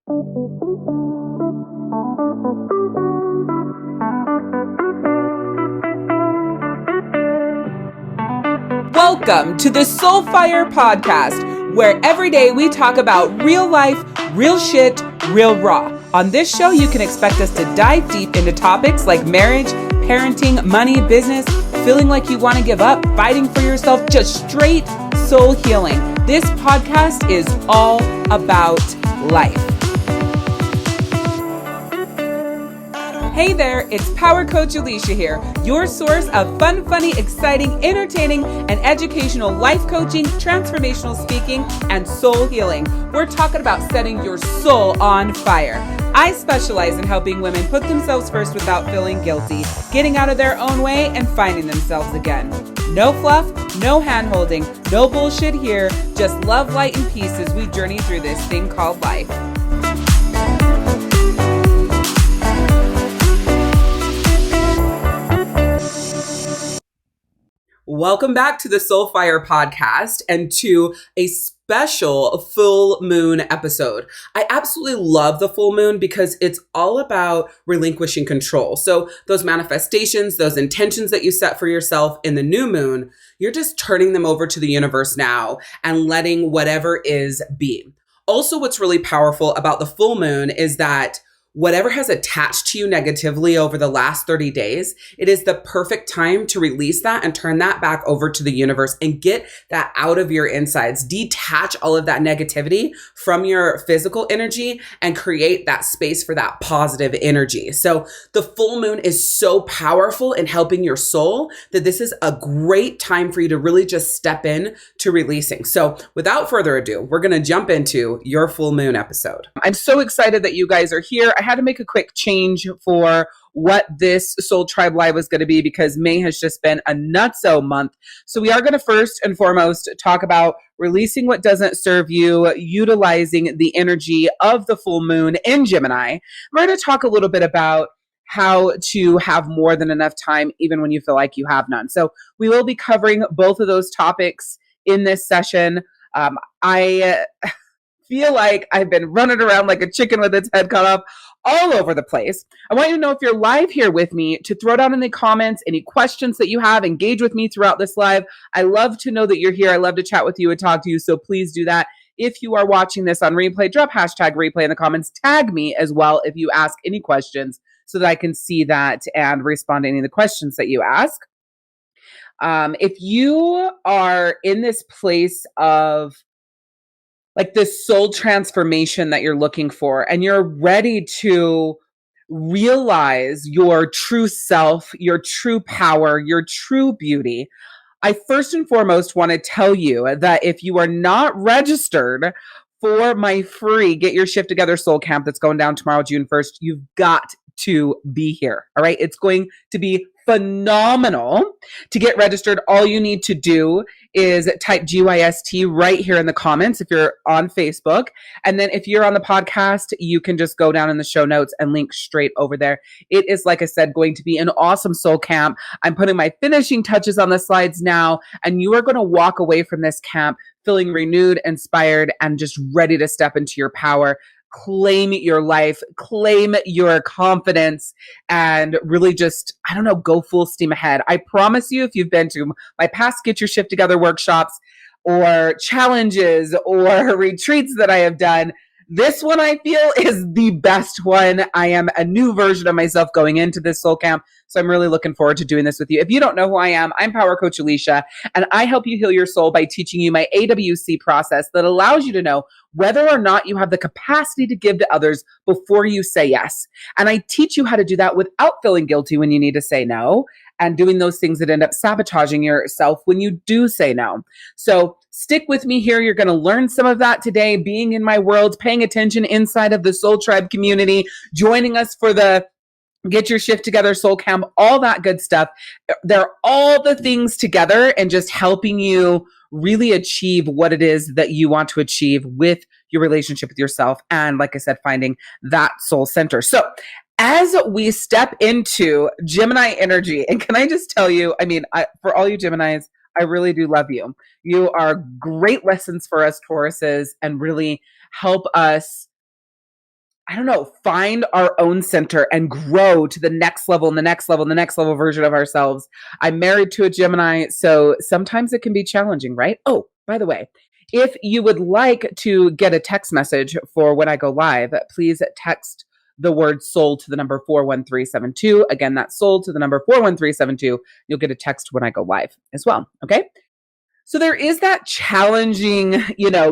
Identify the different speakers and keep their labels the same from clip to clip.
Speaker 1: Welcome to the Soulfire Podcast, where every day we talk about real life, real shit, real raw. On this show, you can expect us to dive deep into topics like marriage, parenting, money, business, feeling like you want to give up, fighting for yourself, just straight soul healing. This podcast is all about life. Hey there, it's Power Coach Alicia here, your source of fun, funny, exciting, entertaining, and educational life coaching, transformational speaking, and soul healing. We're talking about setting your soul on fire. I specialize in helping women put themselves first without feeling guilty, getting out of their own way, and finding themselves again. No fluff, no hand-holding, no bullshit here, just love, light, and peace as we journey through this thing called life. Welcome back to the Soulfire Podcast and to a special full moon episode. I absolutely love the full moon because it's all about relinquishing control. So those manifestations, those intentions that you set for yourself in the new moon, you're just turning them over to the universe now and letting whatever is be. Also, what's really powerful about the full moon is that whatever has attached to you negatively over the last 30 days, it is the perfect time to release that and turn that back over to the universe and get that out of your insides. Detach all of that negativity from your physical energy and create that space for that positive energy. So the full moon is so powerful in helping your soul that this is a great time for you to really just step in to releasing. So without further ado, we're going to jump into your full moon episode. I'm so excited that you guys are here. I had to make a quick change for what this Soul Tribe Live was going to be because May has just been a nutso month. So we are going to first and foremost talk about releasing what doesn't serve you, utilizing the energy of the full moon in Gemini. We're going to talk a little bit about how to have more than enough time even when you feel like you have none. So we will be covering both of those topics in this session. I feel like I've been running around like a chicken with its head cut off all over the place. I want you to know if you're live here with me to throw down in the comments any questions that you have, engage with me throughout this live. I love to know that you're here. I love to chat with you and talk to you. So please do that. If you are watching this on replay, drop hashtag replay in the comments. Tag me as well if you ask any questions so that I can see that and respond to any of the questions that you ask. If you are in this place of like this soul transformation that you're looking for, and you're ready to realize your true self, your true power, your true beauty, I first and foremost want to tell you that if you are not registered for my free Get Your Shift Together Soul Camp that's going down tomorrow, June 1st, you've got to be here. All right. It's going to be phenomenal. To get registered, all you need to do is type GYST right here in the comments if you're on Facebook. And then if you're on the podcast, you can just go down in the show notes and link straight over there. It is, like I said, going to be an awesome soul camp. I'm putting my finishing touches on the slides now, and you are going to walk away from this camp feeling renewed, inspired, and just ready to step into your power. Claim your life, claim your confidence, and really just, go full steam ahead. I promise you, if you've been to my past Get Your Shift Together workshops or challenges or retreats that I have done, this one I feel is the best one. I am a new version of myself going into this soul camp. So I'm really looking forward to doing this with you. If you don't know who I am, I'm Power Coach Alicia, and I help you heal your soul by teaching you my AWC process that allows you to know whether or not you have the capacity to give to others before you say yes. And I teach you how to do that without feeling guilty when you need to say no, and doing those things that end up sabotaging yourself when you do say no. So stick with me here. You're going to learn some of that today, being in my world, paying attention inside of the Soul Tribe community, joining us for the Get Your Shift Together Soul Camp, all that good stuff. They're all the things together and just helping you really achieve what it is that you want to achieve with your relationship with yourself. And like I said, finding that soul center. So as we step into Gemini energy, and can I just tell you, for all you Geminis, I really do love you. You are great lessons for us Tauruses and really help us I don't know, find our own center and grow to the next level and the next level and the next level version of ourselves. I'm married to a Gemini, so sometimes it can be challenging, right? Oh, by the way, if you would like to get a text message for when I go live, please text the word soul to the number 41372. Again, that's soul to the number 41372. You'll get a text when I go live as well. Okay. So there is that challenging,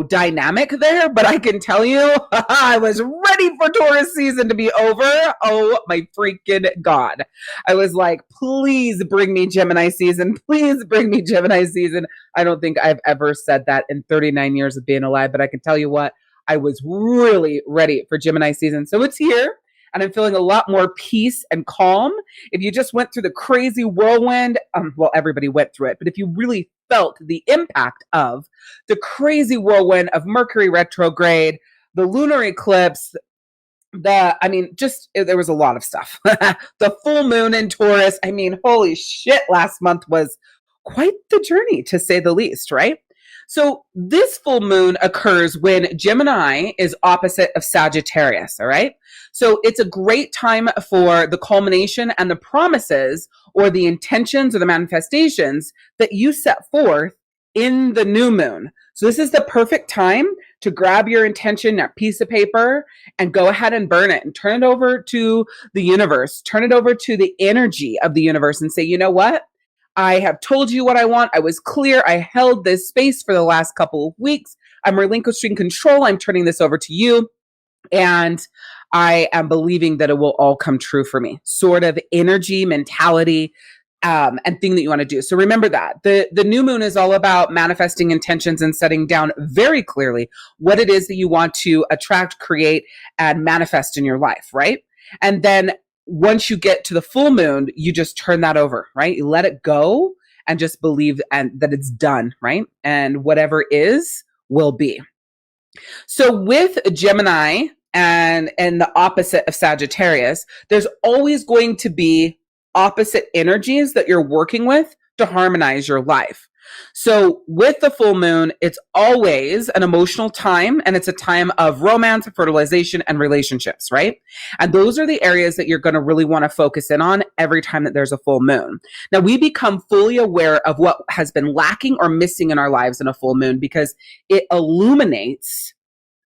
Speaker 1: dynamic there, but I can tell you, I was ready for Taurus season to be over. Oh my freaking God. I was like, please bring me Gemini season. Please bring me Gemini season. I don't think I've ever said that in 39 years of being alive, but I can tell you what, I was really ready for Gemini season. So it's here. And I'm feeling a lot more peace and calm. If you just went through the crazy whirlwind, well, everybody went through it, but if you really felt the impact of the crazy whirlwind of Mercury retrograde, the lunar eclipse, there was a lot of stuff. The full moon in Taurus. I mean, holy shit, last month was quite the journey, to say the least, right? So this full moon occurs when Gemini is opposite of Sagittarius, all right? So it's a great time for the culmination and the promises or the intentions or the manifestations that you set forth in the new moon. So this is the perfect time to grab your intention, that piece of paper, and go ahead and burn it and turn it over to the universe, turn it over to the energy of the universe and say, you know what? I have told you what I want. I was clear. I held this space for the last couple of weeks. I'm relinquishing control. I'm turning this over to you. And I am believing that it will all come true for me. Sort of energy, mentality, and thing that you want to do. So remember that. The new moon is all about manifesting intentions and setting down very clearly what it is that you want to attract, create, and manifest in your life, right? And then once you get to the full moon, you just turn that over, right? You let it go and just believe and that it's done, right? And whatever is will be. So with Gemini and the opposite of Sagittarius, there's always going to be opposite energies that you're working with to harmonize your life. So with the full moon, it's always an emotional time, and it's a time of romance, fertilization, and relationships, right? And those are the areas that you're going to really want to focus in on every time that there's a full moon. Now, we become fully aware of what has been lacking or missing in our lives in a full moon because it illuminates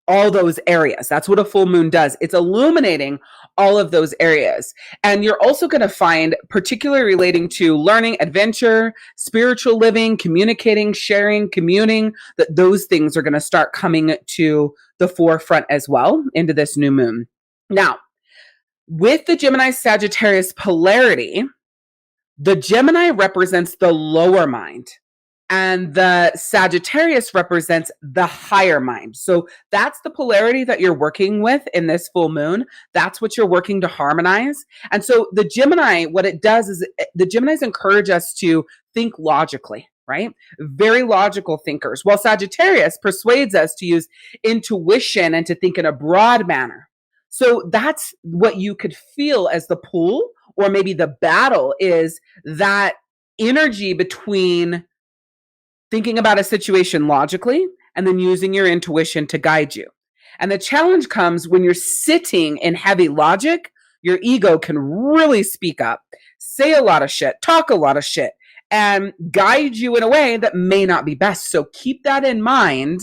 Speaker 1: all those areas. That's what a full moon does. It's illuminating all of those areas. And you're also going to find, particularly relating to learning, adventure, spiritual living, communicating, sharing, communing, that those things are going to start coming to the forefront as well into this new moon. Now, with the Gemini Sagittarius polarity, the Gemini represents the lower mind, and the Sagittarius represents the higher mind. So that's the polarity that you're working with in this full moon. That's what you're working to harmonize. And so the Gemini, what it does is the Geminis encourage us to think logically, right? Very logical thinkers. While Sagittarius persuades us to use intuition and to think in a broad manner. So that's what you could feel as the pull, or maybe the battle, is that energy between thinking about a situation logically and then using your intuition to guide you. And the challenge comes when you're sitting in heavy logic. Your ego can really speak up, say a lot of shit, talk a lot of shit, and guide you in a way that may not be best. So keep that in mind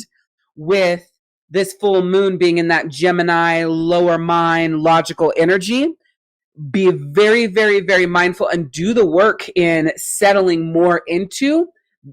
Speaker 1: with this full moon being in that Gemini, lower mind, logical energy. Be very, very, very mindful and do the work in settling more into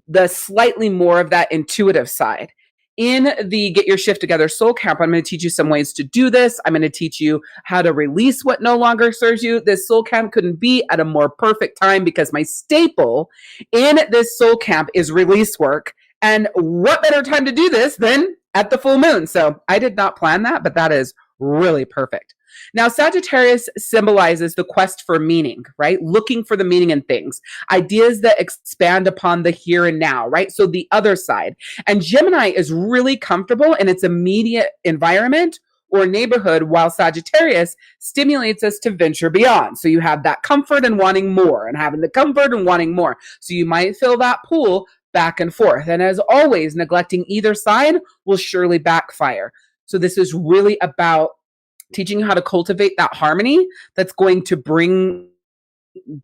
Speaker 1: the slightly more of that intuitive side. In the Get Your Shift Together Soul Camp, I'm going to teach you some ways to do this. I'm going to teach you how to release what no longer serves you. This soul camp couldn't be at a more perfect time because my staple in this soul camp is release work. And what better time to do this than at the full moon? So I did not plan that, but that is really perfect. Now, Sagittarius symbolizes the quest for meaning, right? Looking for the meaning in things, ideas that expand upon the here and now, right? So the other side. And Gemini is really comfortable in its immediate environment or neighborhood, while Sagittarius stimulates us to venture beyond. So you have that comfort and wanting more, and having the comfort and wanting more. So you might feel that pull back and forth. And as always, neglecting either side will surely backfire. So this is really about teaching you how to cultivate that harmony that's going to bring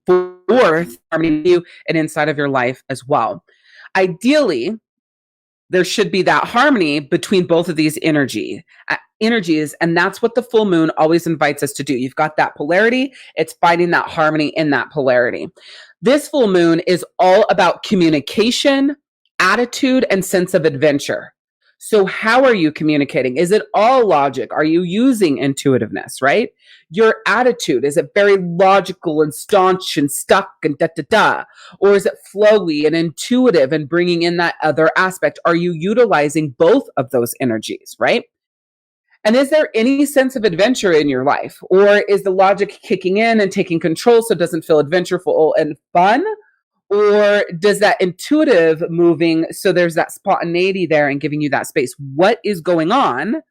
Speaker 1: forth harmony in you and inside of your life as well. Ideally, there should be that harmony between both of these energies, and that's what the full moon always invites us to do. You've got that polarity, it's finding that harmony in that polarity. This full moon is all about communication, attitude, and sense of adventure. So how are you communicating? Is it all logic? Are you using intuitiveness, right? Your attitude, is it very logical and staunch and stuck and da-da-da? Or is it flowy and intuitive and bringing in that other aspect? Are you utilizing both of those energies, right? And is there any sense of adventure in your life? Or is the logic kicking in and taking control so it doesn't feel adventureful and fun? Or does that intuitive moving so there's that spontaneity there and giving you that space? What is going on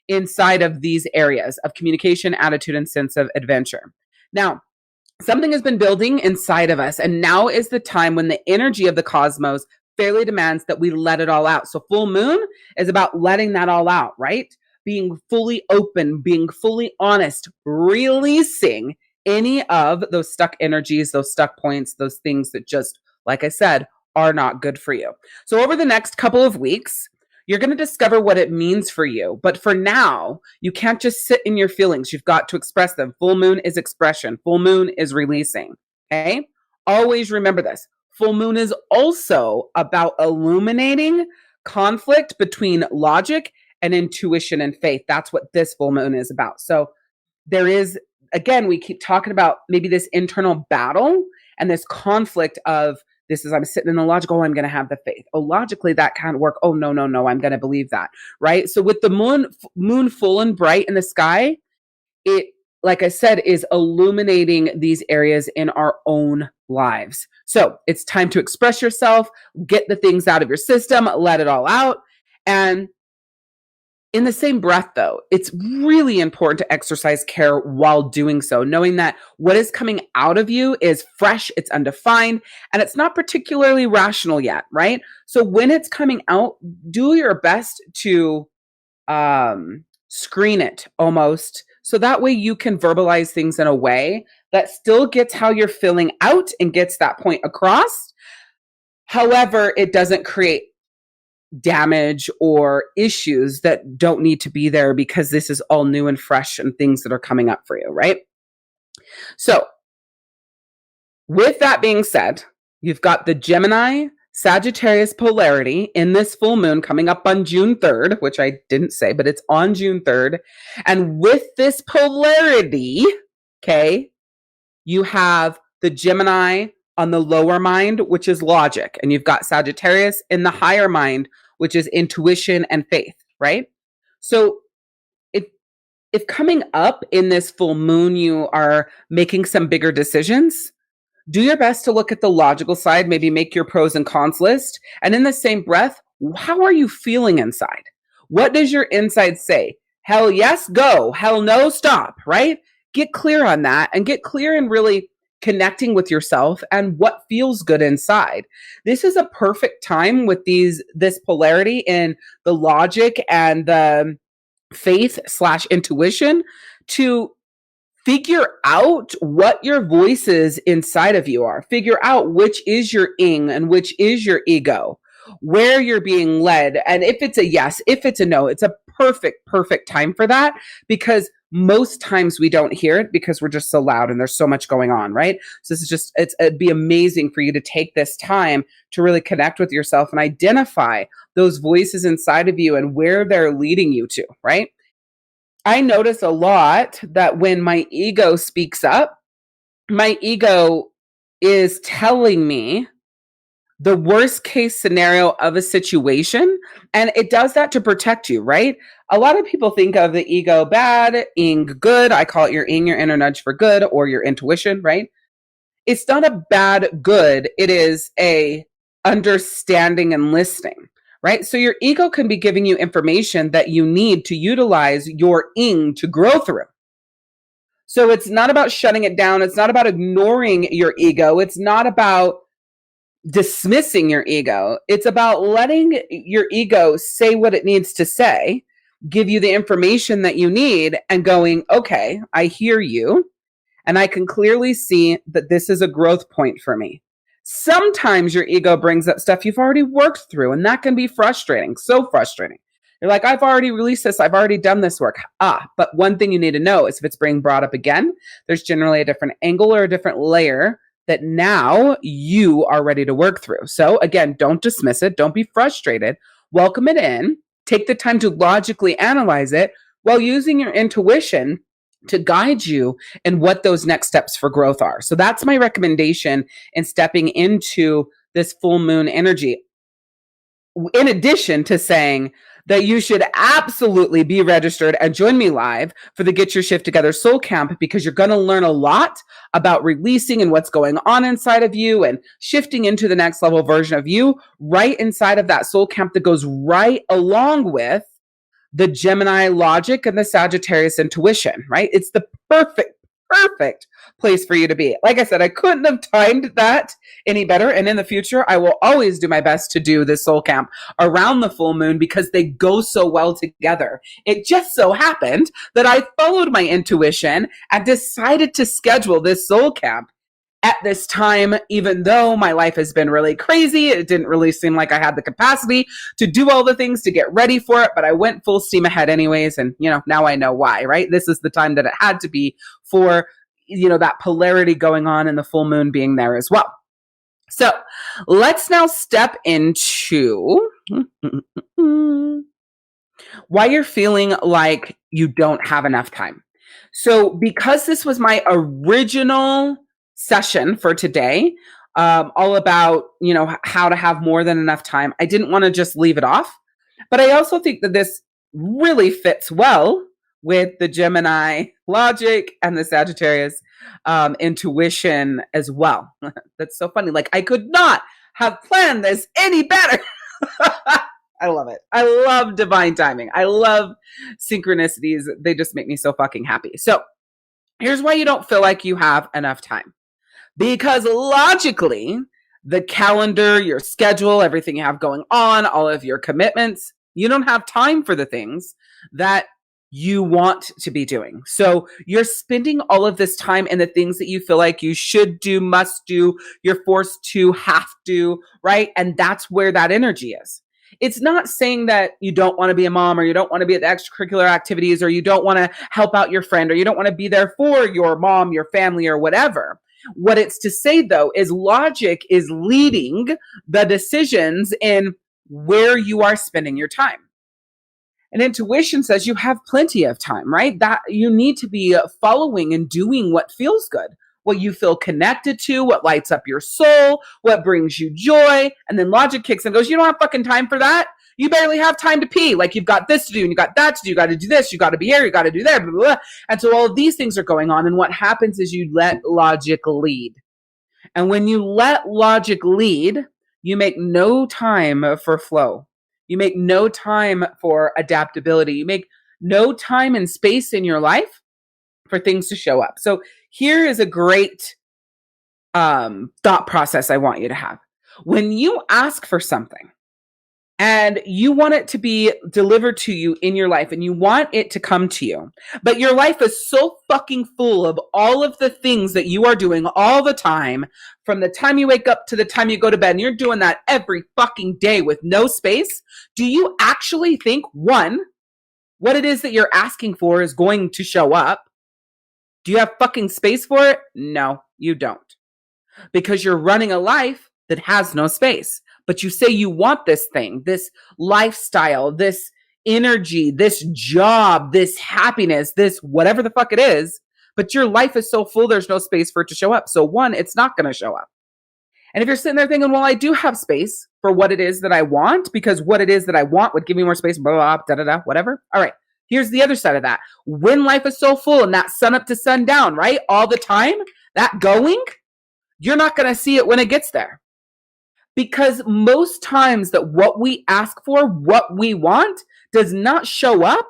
Speaker 1: inside of these areas of communication, attitude, and sense of adventure? Now, something has been building inside of us, and now is the time when the energy of the cosmos fairly demands that we let it all out. So full moon is about letting that all out, right? Being fully open, being fully honest, releasing any of those stuck energies, those stuck points, those things that just, like I said, are not good for you. So over the next couple of weeks, you're going to discover what it means for you. But for now, you can't just sit in your feelings. You've got to express them. Full moon is expression. Full moon is releasing. Okay? Always remember this. Full moon is also about illuminating conflict between logic and intuition and faith. That's what this full moon is about. So there is, again, we keep talking about maybe this internal battle and this conflict of, this is, I'm sitting in the logic, oh, I'm going to have the faith. Oh, logically, that can't work. Oh, no, I'm going to believe that, right? So with the moon full and bright in the sky, it, like I said, is illuminating these areas in our own lives. So it's time to express yourself, get the things out of your system, let it all out. And in the same breath, though, it's really important to exercise care while doing so, knowing that what is coming out of you is fresh, it's undefined, and it's not particularly rational yet, right? So when it's coming out, do your best to screen it almost, so that way you can verbalize things in a way that still gets how you're feeling out and gets that point across. However, it doesn't create damage or issues that don't need to be there because this is all new and fresh and things that are coming up for you, right? So with that being said, you've got the Gemini Sagittarius polarity in this full moon coming up on June 3rd, which I didn't say, but it's on June 3rd. And with this polarity, okay, you have the Gemini on the lower mind, which is logic. And you've got Sagittarius in the higher mind, which is intuition and faith, right? So if coming up in this full moon, you are making some bigger decisions, do your best to look at the logical side, maybe make your pros and cons list. And in the same breath, how are you feeling inside? What does your inside say? Hell yes, go. Hell no, stop, right? Get clear on that and get clear in really connecting with yourself and what feels good inside. This is a perfect time with this polarity in the logic and the faith/intuition to figure out what your voices inside of you are. Figure out which is your ing and which is your ego, where you're being led. And if it's a yes, if it's a no, it's a perfect time for that, because most times we don't hear it because we're just so loud and there's so much going on, right? So this is just, it'd be amazing for you to take this time to really connect with yourself and identify those voices inside of you and where they're leading you to, right? I notice a lot that when my ego speaks up, my ego is telling me the worst case scenario of a situation. And it does that to protect you, right? A lot of people think of the ego bad, ing good. I call it your ing, your inner nudge for good, or your intuition, right? It's not a bad good. It is a understanding and listening, right? So your ego can be giving you information that you need to utilize your ing to grow through. So it's not about shutting it down. It's not about ignoring your ego. It's not about dismissing your ego. It's about letting your ego say what it needs to say give you the information that you need and going, okay, I hear you. And I can clearly see that this is a growth point for me. Sometimes your ego brings up stuff you've already worked through, and that can be frustrating, so frustrating. You're like, I've already released this, I've already done this work. But one thing you need to know is if it's being brought up again, there's generally a different angle or a different layer that now you are ready to work through. So again, don't dismiss it, don't be frustrated, welcome it in, take the time to logically analyze it while using your intuition to guide you in what those next steps for growth are. So that's my recommendation in stepping into this full moon energy. In addition to saying that you should absolutely be registered and join me live for the Get Your Shift Together Soul Camp, because you're going to learn a lot about releasing and what's going on inside of you and shifting into the next level version of you right inside of that soul camp that goes right along with the Gemini logic and the Sagittarius intuition, right? It's the perfect place for you to be. Like I said, I couldn't have timed that any better. And in the future, I will always do my best to do this soul camp around the full moon because they go so well together. It just so happened that I followed my intuition and decided to schedule this soul camp at this time, even though my life has been really crazy. It didn't really seem like I had the capacity to do all the things to get ready for it, but I went full steam ahead anyways. And, now I know why, right? This is the time that it had to be for, that polarity going on and the full moon being there as well. So let's now step into why you're feeling like you don't have enough time. So because this was my original session for today, all about, how to have more than enough time, I didn't want to just leave it off. But I also think that this really fits well with the Gemini logic and the Sagittarius intuition as well. That's so funny. Like I could not have planned this any better. I love it. I love divine timing. I love synchronicities. They just make me so fucking happy. So here's why you don't feel like you have enough time. Because logically, the calendar, your schedule, everything you have going on, all of your commitments, you don't have time for the things that you want to be doing. So you're spending all of this time in the things that you feel like you should do, must do, you're forced to, have to, right? And that's where that energy is. It's not saying that you don't want to be a mom or you don't want to be at the extracurricular activities or you don't want to help out your friend or you don't want to be there for your mom, your family, or whatever. What it's to say, though, is logic is leading the decisions in where you are spending your time. And intuition says you have plenty of time, right? That you need to be following and doing what feels good, what you feel connected to, what lights up your soul, what brings you joy. And then logic kicks in and goes, you don't have fucking time for that. You barely have time to pee. Like you've got this to do and you got that to do. You got to do this. You got to be here. You got to do there. Blah, blah, blah. And so all of these things are going on. And what happens is you let logic lead. And when you let logic lead, you make no time for flow. You make no time for adaptability. You make no time and space in your life for things to show up. So here is a great thought process I want you to have. When you ask for something and you want it to be delivered to you in your life and you want it to come to you, but your life is so fucking full of all of the things that you are doing all the time, from the time you wake up to the time you go to bed, and you're doing that every fucking day with no space, do you actually think, one, what it is that you're asking for is going to show up? Do you have fucking space for it? No, you don't. Because you're running a life that has no space. But you say you want this thing, this lifestyle, this energy, this job, this happiness, this whatever the fuck it is, but your life is so full, there's no space for it to show up. So one, it's not going to show up. And if you're sitting there thinking, well, I do have space for what it is that I want, because what it is that I want would give me more space, blah, blah, blah, da, da, da, whatever. All right. Here's the other side of that. When life is so full and that sun up to sundown, right? All the time, that going, you're not going to see it when it gets there. Because most times that what we ask for, what we want, does not show up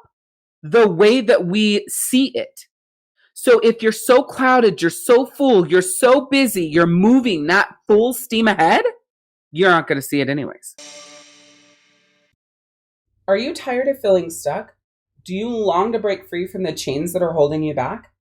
Speaker 1: the way that we see it. So if you're so clouded, you're so full, you're so busy, you're moving that full steam ahead, you're not going to see it anyways. Are you tired of feeling stuck? Do you long to break free from the chains that are holding you back?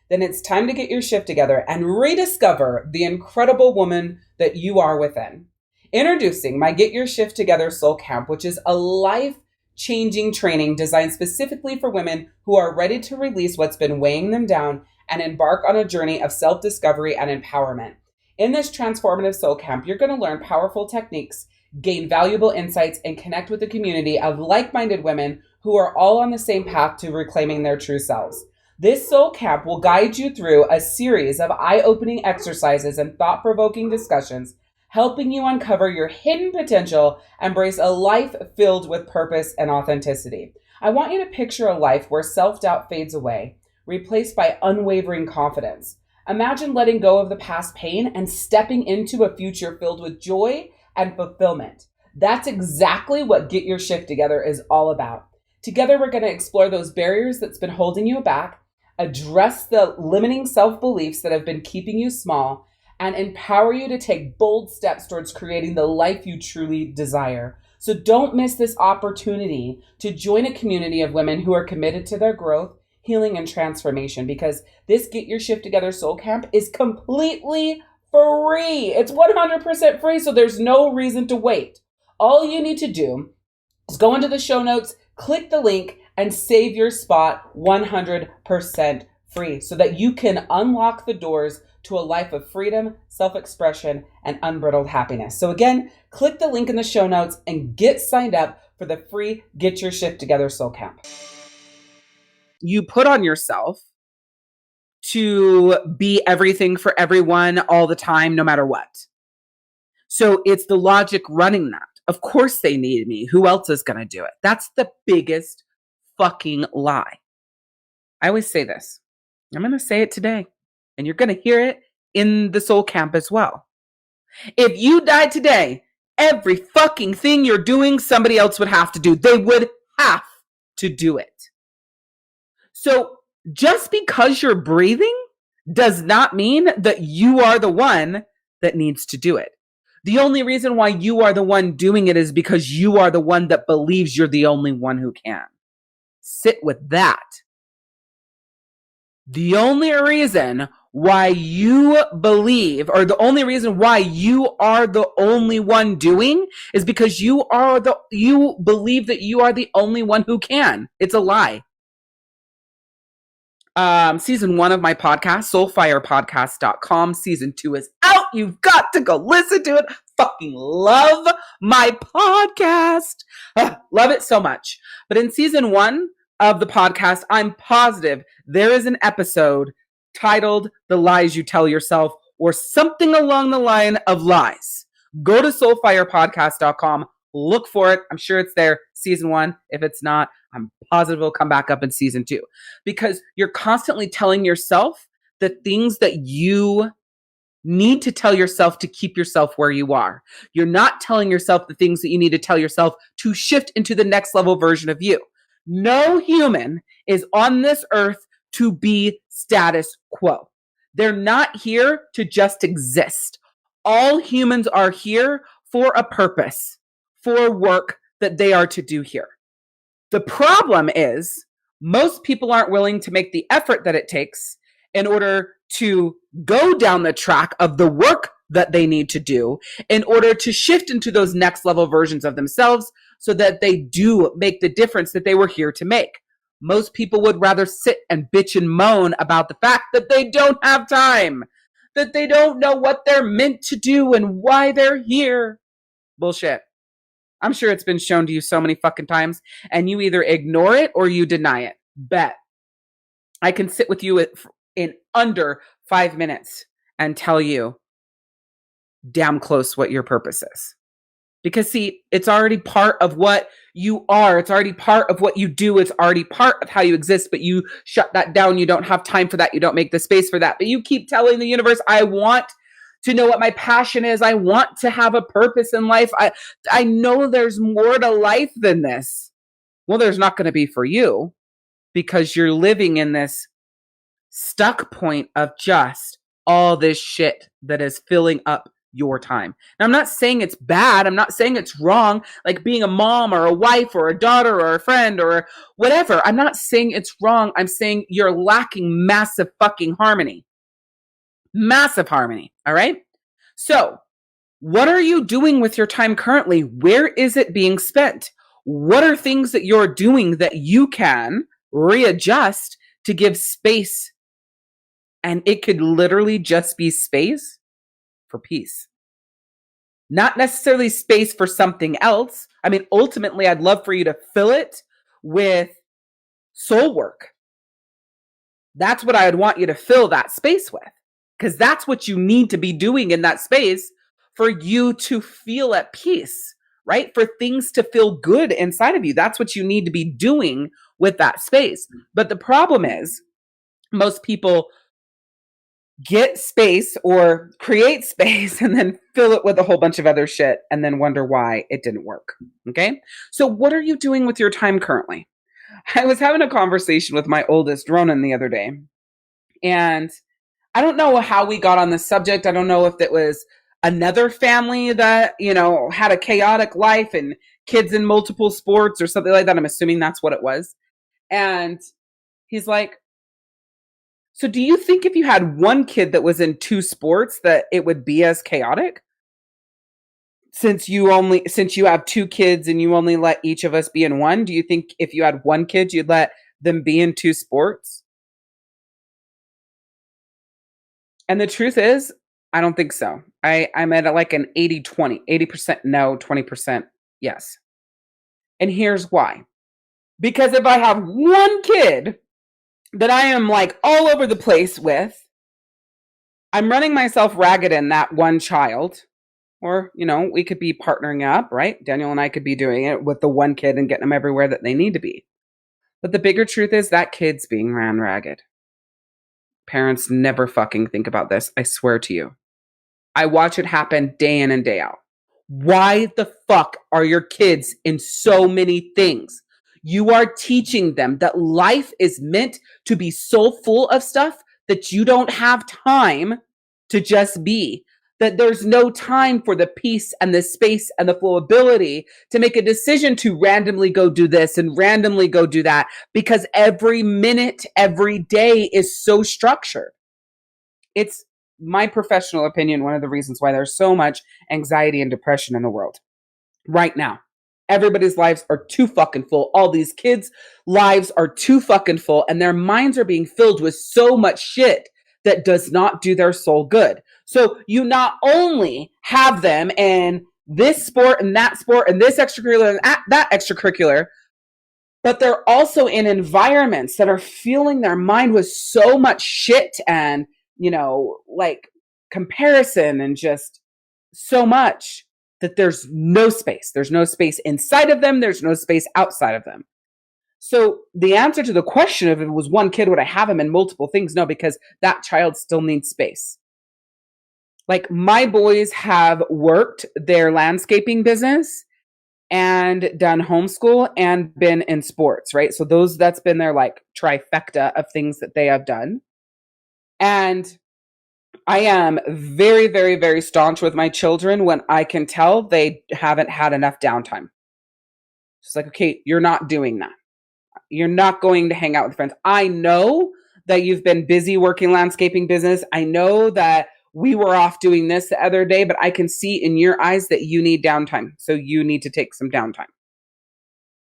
Speaker 1: Then it's time to get your shift together and rediscover the incredible woman that you are within. Introducing my Get Your Shift Together Soul Camp, which is a life-changing training designed specifically for women who are ready to release what's been weighing them down and embark on a journey of self-discovery and empowerment. In this transformative soul camp, you're going to learn powerful techniques, gain valuable insights, and connect with a community of like-minded women who are all on the same path to reclaiming their true selves. This soul camp will guide you through a series of eye-opening exercises and thought-provoking discussions, helping you uncover your hidden potential and embrace a life filled with purpose and authenticity. I want you to picture a life where self-doubt fades away, replaced by unwavering confidence. Imagine letting go of the past pain and stepping into a future filled with joy and fulfillment. That's exactly what Get Your Shift Together is all about. Together, we're going to explore those barriers that's been holding you back, address the limiting self-beliefs that have been keeping you small, and empower you to take bold steps towards creating the life you truly desire. So don't miss this opportunity to join a community of women who are committed to their growth, healing, and transformation, because this Get Your Shift Together Soul Camp is completely free. It's 100% free, so there's no reason to wait. All you need to do is go into the show notes, click the link, and save your spot 100% free so that you can unlock the doors to a life of freedom, self-expression, and unbridled happiness. So again, click the link in the show notes and get signed up for the free Get Your Shift Together Soul Camp. You put on yourself to be everything for everyone all the time, no matter what. So it's the logic running that. Of course they need me. Who else is going to do it? That's the biggest fucking lie. I always say this. I'm going to say it today. And you're going to hear it in the soul camp as well. If you died today, every fucking thing you're doing, somebody else would have to do. They would have to do it. So just because you're breathing does not mean that you are the one that needs to do it. The only reason why you are the one doing it is because you are the one that believes you're the only one who can. Sit with that. The only reason why you believe, or the only reason why you are the only one doing, is because you believe that you are the only one who can. It's a lie. Season 1 of my podcast, soulfirepodcast.com. Season 2 is out. You've got to go listen to it. Fucking love my podcast. Love it so much. But in season 1 of the podcast, I'm positive there is an episode titled The Lies You Tell Yourself, or something along the line of lies. Go to soulfirepodcast.com. Look for it. I'm sure it's there. Season 1. If it's not, I'm positive it'll come back up in season 2, because you're constantly telling yourself the things that you need to tell yourself to keep yourself where you are. You're not telling yourself the things that you need to tell yourself to shift into the next level version of you. No human is on this earth to be status quo. They're not here to just exist. All humans are here for a purpose, for work that they are to do here. The problem is most people aren't willing to make the effort that it takes in order to go down the track of the work that they need to do in order to shift into those next level versions of themselves so that they do make the difference that they were here to make. Most people would rather sit and bitch and moan about the fact that they don't have time, that they don't know what they're meant to do and why they're here. Bullshit. I'm sure it's been shown to you so many fucking times, and you either ignore it or you deny it. Bet. I can sit with you in under 5 minutes and tell you damn close what your purpose is. Because see, it's already part of what you are. It's already part of what you do. It's already part of how you exist, but you shut that down. You don't have time for that. You don't make the space for that. But you keep telling the universe, I want to know what my passion is. I want to have a purpose in life. I know there's more to life than this. Well, there's not going to be for you, because you're living in this stuck point of just all this shit that is filling up your time. Now, I'm not saying it's bad. I'm not saying it's wrong, like being a mom or a wife or a daughter or a friend or whatever. I'm not saying it's wrong. I'm saying you're lacking massive fucking harmony. Massive harmony. All right. So, what are you doing with your time currently? Where is it being spent? What are things that you're doing that you can readjust to give space? And it could literally just be space for peace. Not necessarily space for something else. I mean, ultimately, I'd love for you to fill it with soul work. That's what I would want you to fill that space with, because that's what you need to be doing in that space for you to feel at peace, right? For things to feel good inside of you. That's what you need to be doing with that space. But the problem is, most people get space or create space and then fill it with a whole bunch of other shit and then wonder why it didn't work. Okay. So what are you doing with your time currently? I was having a conversation with my oldest, Ronan, the other day. And I don't know how we got on this subject. I don't know if it was another family that, had a chaotic life and kids in multiple sports or something like that. I'm assuming that's what it was. And he's like, so do you think if you had one kid that was in two sports that it would be as chaotic? Since you have two kids and you only let each of us be in one, do you think if you had one kid, you'd let them be in two sports? And the truth is, I don't think so. I'm at like an 80-20, 80% no, 20% yes. And here's why. Because if I have one kid that I am like all over the place with, I'm running myself ragged in that one child. Or, we could be partnering up, right? Daniel and I could be doing it with the one kid and getting them everywhere that they need to be. But the bigger truth is that kid's being ran ragged. Parents never fucking think about this. I swear to you. I watch it happen day in and day out. Why the fuck are your kids in so many things? You are teaching them that life is meant to be so full of stuff that you don't have time to just be. That there's no time for the peace and the space and the flowability to make a decision to randomly go do this and randomly go do that, because every minute, every day is so structured. It's my professional opinion, one of the reasons why there's so much anxiety and depression in the world right now. Everybody's lives are too fucking full. All these kids' lives are too fucking full, and their minds are being filled with so much shit that does not do their soul good. So you not only have them in this sport and this extracurricular and that extracurricular, but they're also in environments that are filling their mind with so much shit and, like comparison and just so much that there's no space. There's no space inside of them. There's no space outside of them. So the answer to the question of if it was one kid, would I have him in multiple things? No, because that child still needs space. Like my boys have worked their landscaping business and done homeschool and been in sports, right? So that's been their like trifecta of things that they have done. And I am very, very, very staunch with my children when I can tell they haven't had enough downtime. It's like, okay, you're not doing that. You're not going to hang out with friends. I know that you've been busy working landscaping business. I know that we were off doing this the other day, but I can see in your eyes that you need downtime. So you need to take some downtime.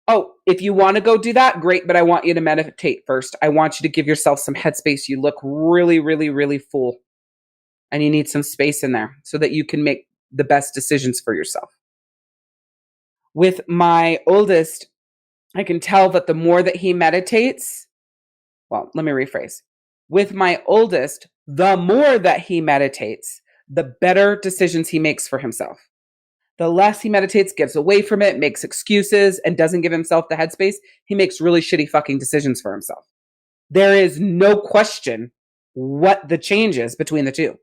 Speaker 1: Oh, if you want to go do that, great. But I want you to meditate first. I want you to give yourself some headspace. You look really, really, really full. And you need some space in there so that you can make the best decisions for yourself. With my oldest, I can tell that the more that he meditates, well, let me rephrase. With my oldest, the more that he meditates, the better decisions he makes for himself. The less he meditates, gets away from it, makes excuses, and doesn't give himself the headspace, he makes really shitty fucking decisions for himself. There is no question what the change is between the two.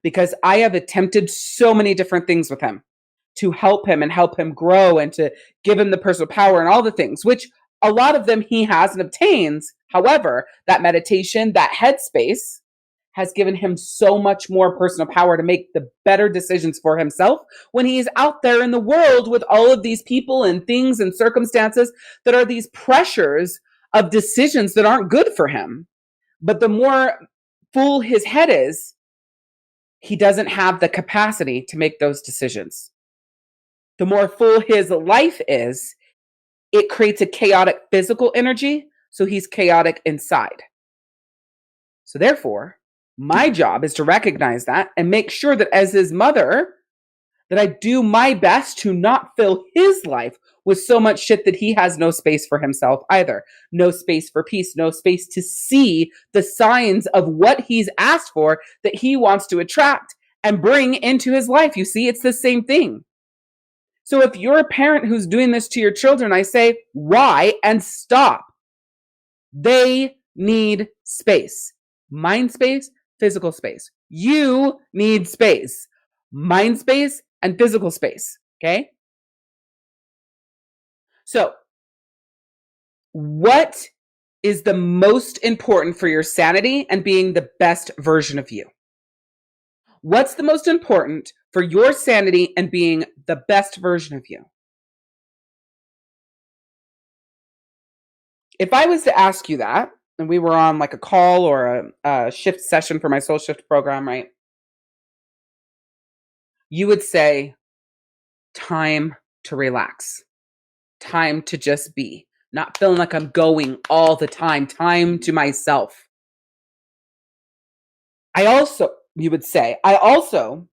Speaker 1: Because I have attempted so many different things with him to help him and help him grow and to give him the personal power and all the things, which a lot of them he has and obtains. However, that meditation, that headspace has given him so much more personal power to make the better decisions for himself when he's out there in the world with all of these people and things and circumstances that are these pressures of decisions that aren't good for him. But the more full his head is, he doesn't have the capacity to make those decisions. The more full his life is, it creates a chaotic physical energy, so he's chaotic inside. So therefore, my job is to recognize that and make sure that as his mother, that I do my best to not fill his life with so much shit that he has no space for himself either. No space for peace, no space to see the signs of what he's asked for that he wants to attract and bring into his life. You see, it's the same thing. So if you're a parent who's doing this to your children, I say, why? And stop. They need space. Mind space, physical space. You need space. Mind space and physical space. Okay? So, what is the most important for your sanity and being the best version of you? What's the most important for your sanity and being the best version of you? If I was to ask you that, and we were on like a call or a shift session for my soul shift program, right? You would say, time to relax, time to just be, not feeling like I'm going all the time to myself. You would say, I also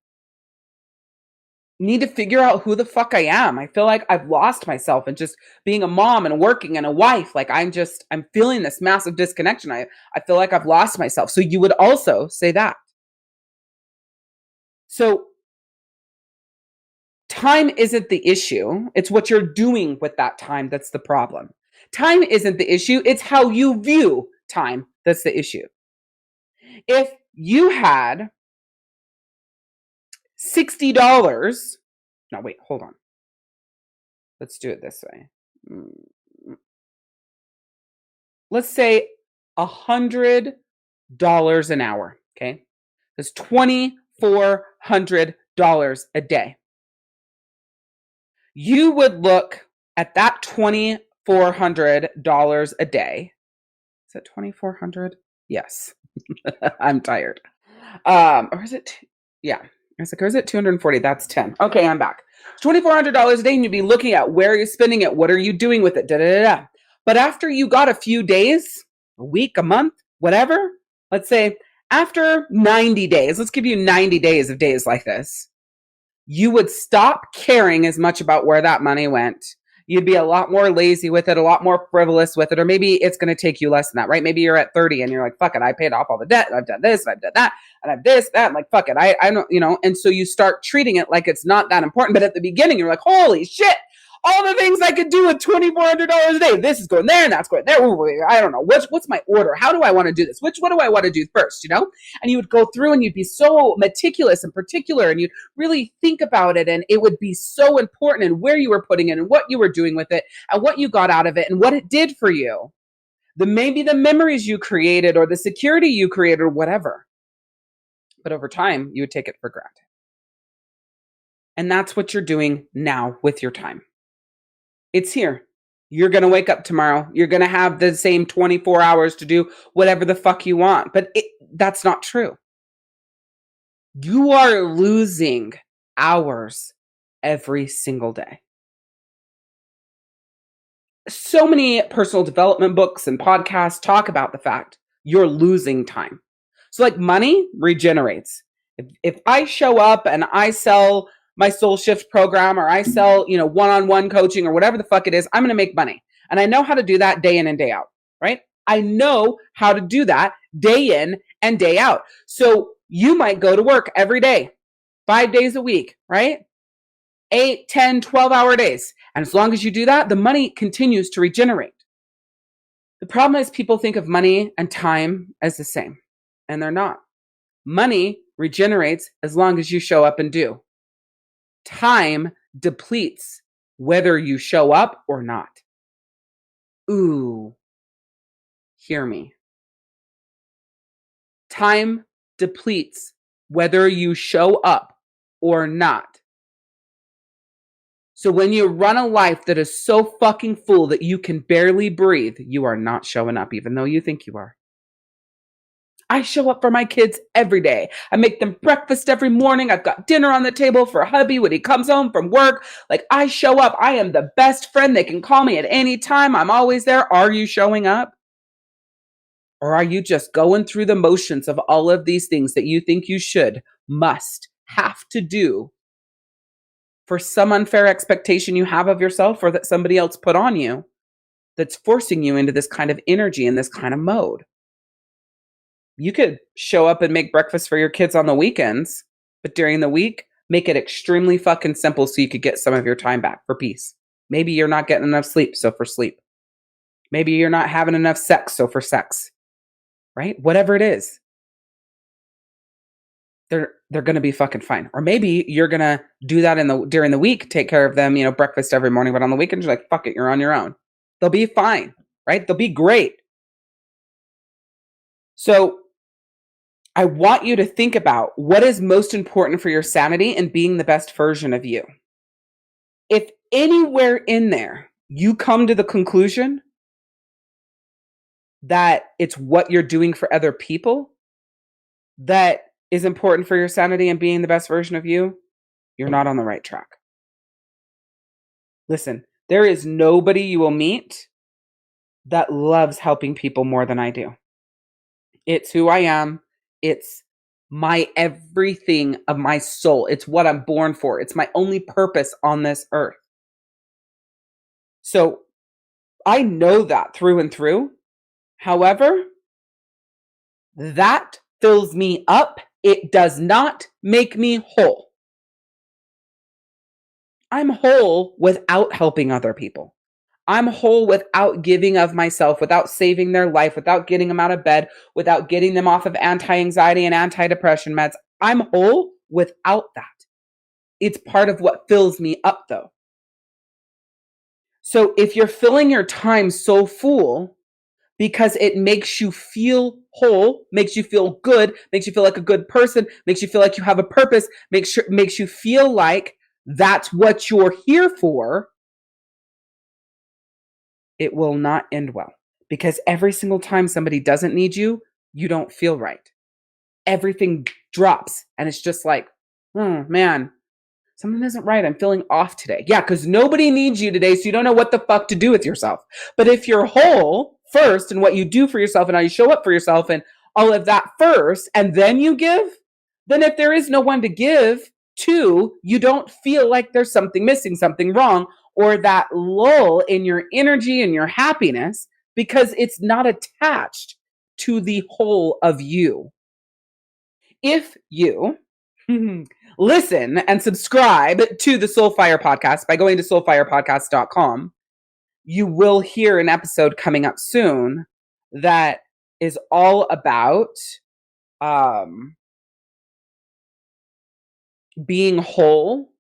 Speaker 1: need to figure out who the fuck I am. I feel like I've lost myself and just being a mom and working and a wife. Like I'm feeling this massive disconnection. I feel like I've lost myself. So you would also say that. So time isn't the issue. It's what you're doing with that time that's the problem. Time isn't the issue. It's how you view time that's the issue. If you had $60, no, wait, hold on. Let's do it this way. Let's say $100 an hour, okay? That's $2,400 a day. You would look at that $2,400 a day. Is it 2,400? Yes. I'm tired. Or is it? Yeah. I was like, or is it 240? That's 10. Okay, I'm back. $2,400 a day, and you'd be looking at where you're spending it. What are you doing with it? Da, da, da, da. But after you got a few days, a week, a month, whatever, let's say after 90 days, let's give you 90 days of days like this, you would stop caring as much about where that money went. You'd be a lot more lazy with it, a lot more frivolous with it, or maybe it's going to take you less than that, right? Maybe you're at 30 and you're like, fuck it, I paid off all the debt, and I've done this, and I've done that, and I've this, that, and like, fuck it, I don't, and so you start treating it like it's not that important. But at the beginning, you're like, holy shit, all the things I could do with $2,400 a day. This is going there and that's going there. Ooh, I don't know. What's my order? How do I want to do this? What do I want to do first? And you would go through and you'd be so meticulous and particular, and you'd really think about it, and it would be so important, and where you were putting it and what you were doing with it and what you got out of it and what it did for you. Maybe the memories you created or the security you created or whatever. But over time, you would take it for granted. And that's what you're doing now with your time. It's here. You're going to wake up tomorrow. You're going to have the same 24 hours to do whatever the fuck you want. But that's not true. You are losing hours every single day. So many personal development books and podcasts talk about the fact you're losing time. So like money regenerates. If I show up and I sell my soul shift program, or I sell, one-on-one coaching or whatever the fuck it is, I'm going to make money. And I know how to do that day in and day out, right? I know how to do that day in and day out. So you might go to work every day, 5 days a week, right? 8, 10, 12-hour days. And as long as you do that, the money continues to regenerate. The problem is people think of money and time as the same, and they're not. Money regenerates as long as you show up and do. Time depletes whether you show up or not. Ooh, hear me. Time depletes whether you show up or not. So when you run a life that is so fucking full that you can barely breathe, you are not showing up, even though you think you are. I show up for my kids every day. I make them breakfast every morning. I've got dinner on the table for hubby when he comes home from work. Like, I show up. I am the best friend. They can call me at any time. I'm always there. Are you showing up? Or are you just going through the motions of all of these things that you think you should, must, have to do for some unfair expectation you have of yourself or that somebody else put on you that's forcing you into this kind of energy and this kind of mode? You could show up and make breakfast for your kids on the weekends, but during the week, make it extremely fucking simple so you could get some of your time back for peace. Maybe you're not getting enough sleep, so for sleep. Maybe you're not having enough sex, so for sex. Right? Whatever it is. They're going to be fucking fine. Or maybe you're going to do that during the week, take care of them, breakfast every morning, but on the weekends you're like, fuck it, you're on your own. They'll be fine, right? They'll be great. So I want you to think about what is most important for your sanity and being the best version of you. If anywhere in there you come to the conclusion that it's what you're doing for other people that is important for your sanity and being the best version of you, you're not on the right track. Listen, there is nobody you will meet that loves helping people more than I do. It's who I am. It's my everything of my soul. It's what I'm born for. It's my only purpose on this earth. So I know that through and through. However, that fills me up. It does not make me whole. I'm whole without helping other people. I'm whole without giving of myself, without saving their life, without getting them out of bed, without getting them off of anti-anxiety and anti-depression meds. I'm whole without that. It's part of what fills me up, though. So if you're filling your time so full because it makes you feel whole, makes you feel good, makes you feel like a good person, makes you feel like you have a purpose, makes you feel like that's what you're here for, it will not end well. Because every single time somebody doesn't need you, you don't feel right. Everything drops. And it's just like, oh man, something isn't right. I'm feeling off today. Yeah, because nobody needs you today, so you don't know what the fuck to do with yourself. But if you're whole first and what you do for yourself and how you show up for yourself and all of that first, and then you give, then if there is no one to give to, you don't feel like there's something missing, something wrong, or that lull in your energy and your happiness because it's not attached to the whole of you. If you listen and subscribe to the Soulfire podcast by going to soulfirepodcast.com, you will hear an episode coming up soon that is all about being whole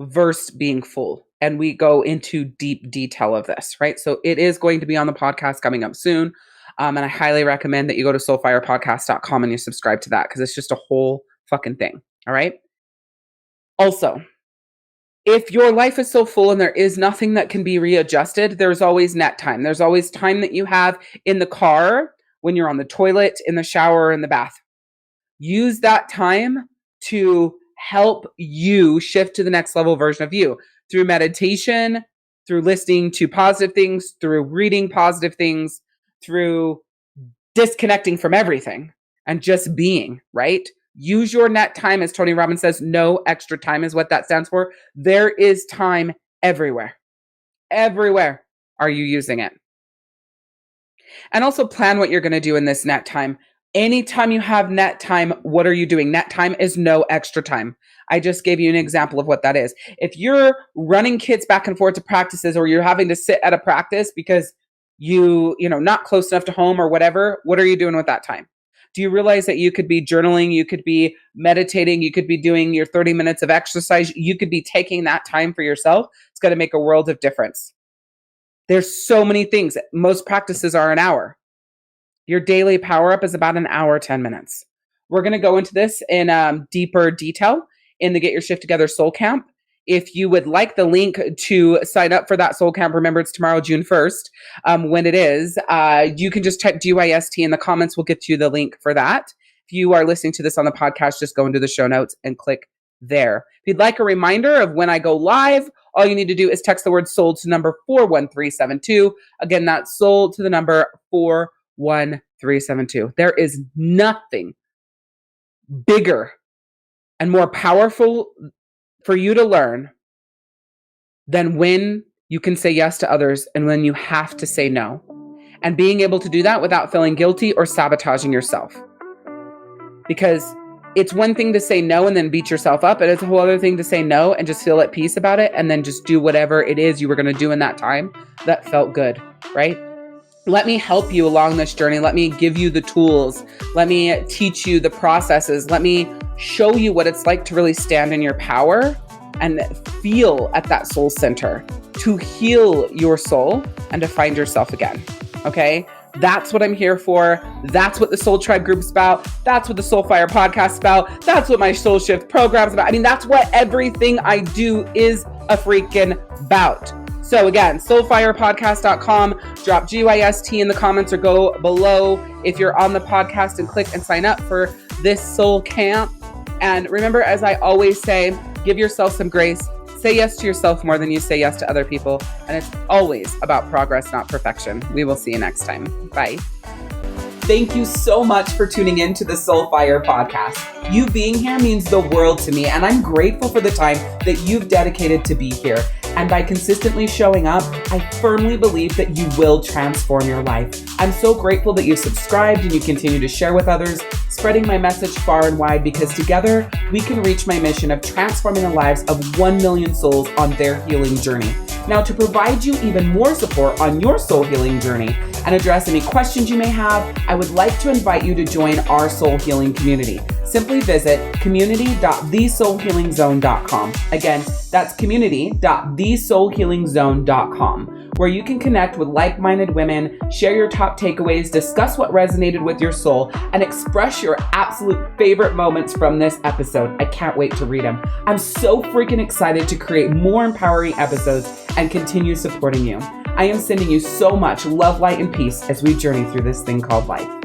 Speaker 1: versus being full. And we go into deep detail of this, right? So it is going to be on the podcast coming up soon. And I highly recommend that you go to soulfirepodcast.com and you subscribe to that because it's just a whole fucking thing. All right. Also, if your life is so full and there is nothing that can be readjusted, there's always net time. There's always time that you have in the car, when you're on the toilet, in the shower, or in the bath. Use that time to help you shift to the next level version of you through meditation, through listening to positive things, through reading positive things, through disconnecting from everything and just being, right? Use your net time. As Tony Robbins says, no extra time is what that stands for. There is time everywhere. Everywhere are you using it. And also plan what you're going to do in this net time. Anytime you have net time, what are you doing? Net time is no extra time. I just gave you an example of what that is. If you're running kids back and forth to practices, or you're having to sit at a practice because you not close enough to home or whatever, what are you doing with that time? Do you realize that you could be journaling, you could be meditating, you could be doing your 30 minutes of exercise, you could be taking that time for yourself? It's going to make a world of difference. There's so many things. Most practices are an hour. Your daily power up is about an hour, 10 minutes. We're going to go into this in deeper detail in the Get Your Shift Together Soul Camp. If you would like the link to sign up for that Soul Camp, remember it's tomorrow, June 1st, when it is, you can just type GYST in the comments. We'll get you the link for that. If you are listening to this on the podcast, just go into the show notes and click there. If you'd like a reminder of when I go live, all you need to do is text the word soul to number 41372. Again, that's soul to the number 41372. There is nothing bigger and more powerful for you to learn than when you can say yes to others and when you have to say no. And being able to do that without feeling guilty or sabotaging yourself. Because it's one thing to say no and then beat yourself up, and it's a whole other thing to say no and just feel at peace about it and then just do whatever it is you were going to do in that time that felt good, right? Let me help you along this journey. Let me give you the tools. Let me teach you the processes. Let me show you what it's like to really stand in your power and feel at that soul center, to heal your soul and to find yourself again. Okay? That's what I'm here for. That's what the Soul Tribe group's about. That's what the Soulfire podcast is about. That's what my Soul Shift program's about. I mean, that's what everything I do is a freaking about. So again, soulfirepodcast.com, drop GYST in the comments or go below if you're on the podcast and click and sign up for this soul camp. And remember, as I always say, give yourself some grace. Say yes to yourself more than you say yes to other people. And it's always about progress, not perfection. We will see you next time. Bye. Thank you so much for tuning in to the Soulfire podcast. You being here means the world to me, and I'm grateful for the time that you've dedicated to be here. And by consistently showing up, I firmly believe that you will transform your life. I'm so grateful that you subscribed and you continue to share with others, spreading my message far and wide, because together we can reach my mission of transforming the lives of 1 million souls on their healing journey. Now, to provide you even more support on your soul healing journey and address any questions you may have, I would like to invite you to join our soul healing community. Simply visit community.thesoulhealingzone.com. Again, that's community.thesoulhealingzone.com, where you can connect with like-minded women, share your top takeaways, discuss what resonated with your soul, and express your absolute favorite moments from this episode. I can't wait to read them. I'm so freaking excited to create more empowering episodes and continue supporting you. I am sending you so much love, light, and peace as we journey through this thing called life.